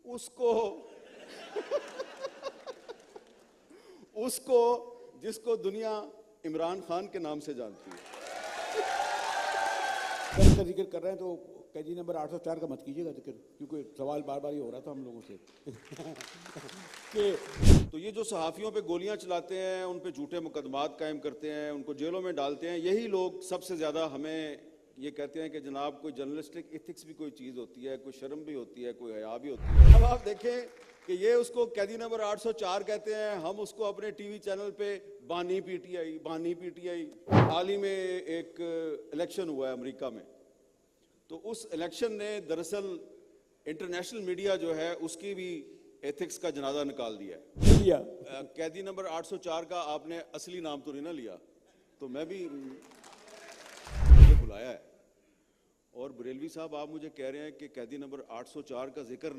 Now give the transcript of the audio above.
اس کو اس کو جس کو دنیا عمران خان کے نام سے جانتی ہے. اس کا ذکر کر رہے ہیں تو قیدی نمبر 804 کا مت کیجیے گا ذکر، کیونکہ سوال بار بار یہ ہو رہا تھا ہم لوگوں سے کہ تو یہ جو صحافیوں پہ گولیاں چلاتے ہیں، ان پہ جھوٹے مقدمات قائم کرتے ہیں، ان کو جیلوں میں ڈالتے ہیں، یہی لوگ سب سے زیادہ ہمیں یہ کہتے ہیں کہ جناب کوئی جرنلسٹک ایتھکس بھی کوئی چیز ہوتی ہے، کوئی شرم بھی ہوتی ہے، کوئی حیا بھی ہوتی ہے. اب آپ دیکھیں کہ یہ اس کو قیدی نمبر 804 کہتے ہیں، ہم اس کو اپنے ٹی وی چینل پہ بانی پی ٹی آئی، بانی پی ٹی آئی. حال ہی میں ایک الیکشن ہوا ہے امریکہ میں، تو اس الیکشن نے دراصل انٹرنیشنل میڈیا جو ہے اس کی بھی ایتھکس کا جنازہ نکال دیا ہے. لیا قیدی نمبر 804 کا آپ نے اصلی نام تو نہیں نہ لیا، تو میں بھی مجھے بلایا ہے، اور بریلوی صاحب آپ مجھے کہہ رہے ہیں کہ قیدی نمبر 804 کا ذکر